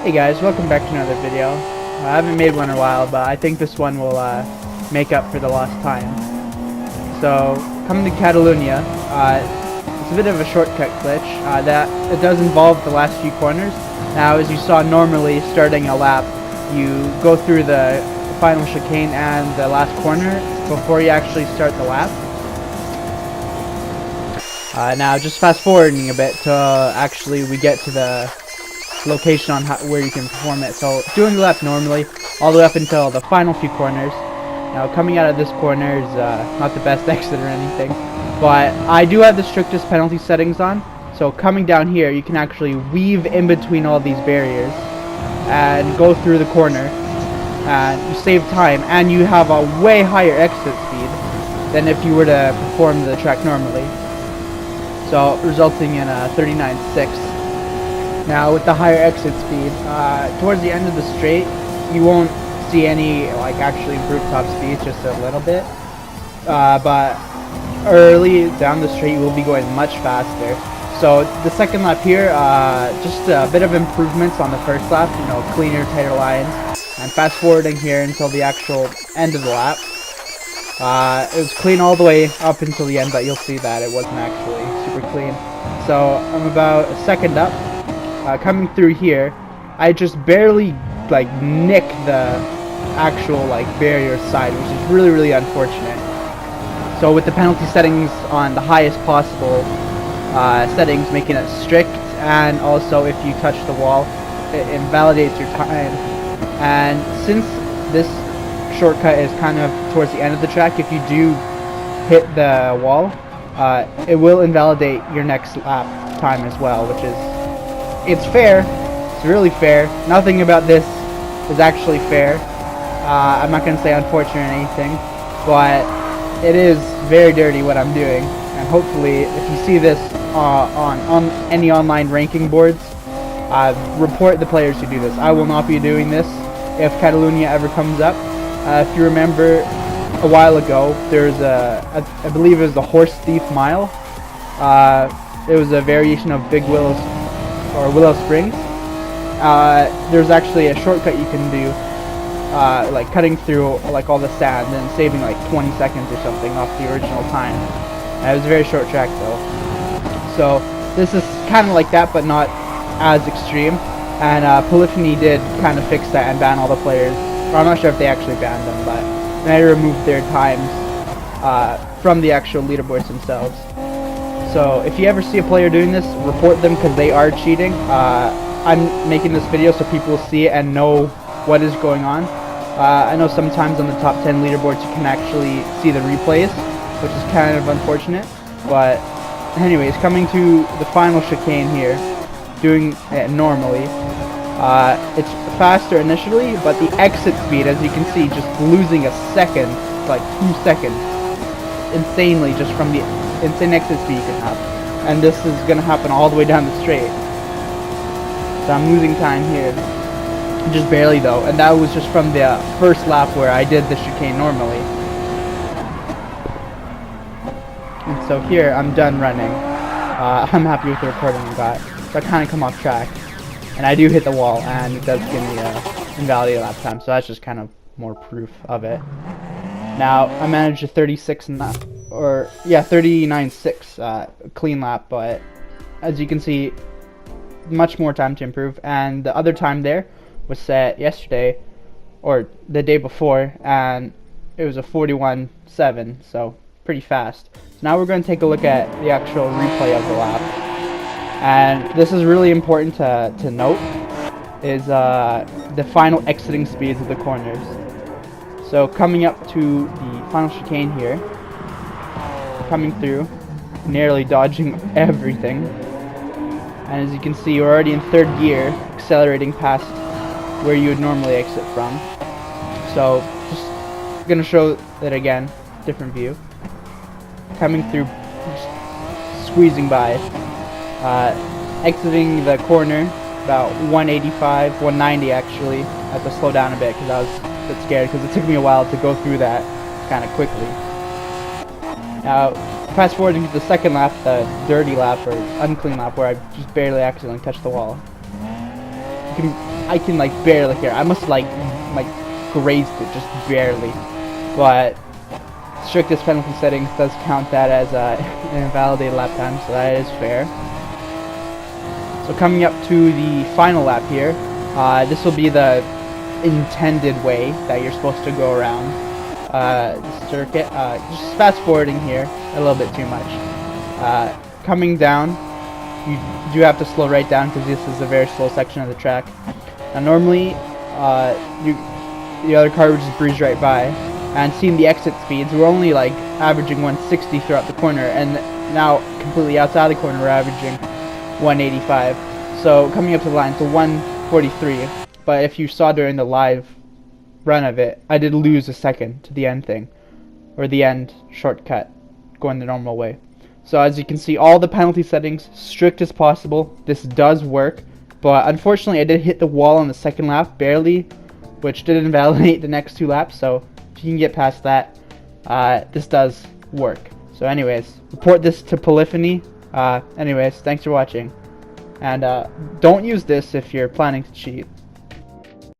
Hey guys, welcome back to another video. I haven't made one in a while, but I think this one will make up for the lost time. So, coming to Catalunya, it's a bit of a shortcut glitch. That it does involve the last few corners. Now, as you saw, normally starting a lap, you go through the final chicane and the last corner before you actually start the lap. Now, just fast forwarding a bit to actually we get to the location on where you can perform it. So doing the lap normally all the way up until the final few corners. Now coming out of this corner is not the best exit or anything, but I do have the strictest penalty settings on. So coming down here, you can actually weave in between all these barriers and go through the corner, and you save time, and you have a way higher exit speed than if you were to perform the track normally, so resulting in a 39.6. Now with the higher exit speed, towards the end of the straight, you won't see any actually improved top speed, just a little bit. But early down the straight, you will be going much faster. So the second lap here, just a bit of improvements on the first lap. You know, cleaner, tighter lines, and fast forwarding here until the actual end of the lap. It was clean all the way up until the end, but you'll see that it wasn't actually super clean. So I'm about a second up. Coming through here, I just barely nick the actual barrier side, which is really unfortunate. So with the penalty settings on the highest possible settings, making it strict, and also if you touch the wall, it invalidates your time. And since this shortcut is kind of towards the end of the track, if you do hit the wall, it will invalidate your next lap time as well, which is, it's fair. It's really fair. Nothing about this is actually fair. I'm not going to say unfortunate or anything, but it is very dirty what I'm doing. And hopefully, if you see this on any online ranking boards, report the players who do this. I will not be doing this if Catalunya ever comes up. If you remember, a while ago, there's I believe it was the Horse Thief Mile. It was a variation of Big Willow Springs. There's actually a shortcut you can do, cutting through all the sand and saving 20 seconds or something off the original time. It was a very short track though. So this is kind of like that, but not as extreme. And Polyphony did kind of fix that and ban all the players. Or I'm not sure if they actually banned them, but they removed their times from the actual leaderboards themselves. So if you ever see a player doing this, report them, because they are cheating. I'm making this video so people will see it and know what is going on. I know sometimes on the top 10 leaderboards you can actually see the replays, which is kind of unfortunate. But anyways, coming to the final chicane here, doing it normally. It's faster initially, but the exit speed, as you can see, just losing a second, 2 seconds, insanely, just from the insane exit speed you can have. And this is going to happen all the way down the straight. So I'm losing time here, just barely though, and that was just from the first lap where I did the chicane normally. And so here I'm done running. I'm happy with the recording I got. So I kind of come off track, and I do hit the wall, and it does give me a invalidated lap time, so that's just kind of more proof of it. Now I managed a 39.6 clean lap, but as you can see, much more time to improve. And the other time there was set yesterday, or the day before, and it was a 41.7, so pretty fast. So now we're going to take a look at the actual replay of the lap. And this is really important to note, is the final exiting speeds of the corners. So coming up to the final chicane here, coming through, nearly dodging everything. And as you can see, we're already in third gear, accelerating past where you would normally exit from. So just gonna show it again, different view. Coming through, just squeezing by. Exiting the corner about 185, 190 actually. I had to slow down a bit because I was a bit scared, because it took me a while to go through that kind of quickly. Now, fast forwarding to the second lap, the dirty lap or unclean lap, where I just barely accidentally touched the wall. I can like barely hear. I must have like grazed it just barely. But strictest penalty settings does count that as an invalidated lap time, so that is fair. So coming up to the final lap here, this will be the intended way that you're supposed to go around the circuit. Just fast forwarding here a little bit too much. Coming down, you do have to slow right down because this is a very slow section of the track. Now normally, the other car would just breeze right by, and seeing the exit speeds, we're only like averaging 160 throughout the corner, and now completely outside the corner we're averaging 185. So coming up to the line, it's a 143. But if you saw during the live run of it, I did lose a second to the end thing, or the end shortcut, going the normal way. So as you can see, all the penalty settings strict as possible. This does work, but unfortunately I did hit the wall on the second lap barely, which did invalidate the next 2 laps. So if you can get past that, this does work. So anyways, report this to Polyphony. Anyways, thanks for watching, and don't use this if you're planning to cheat.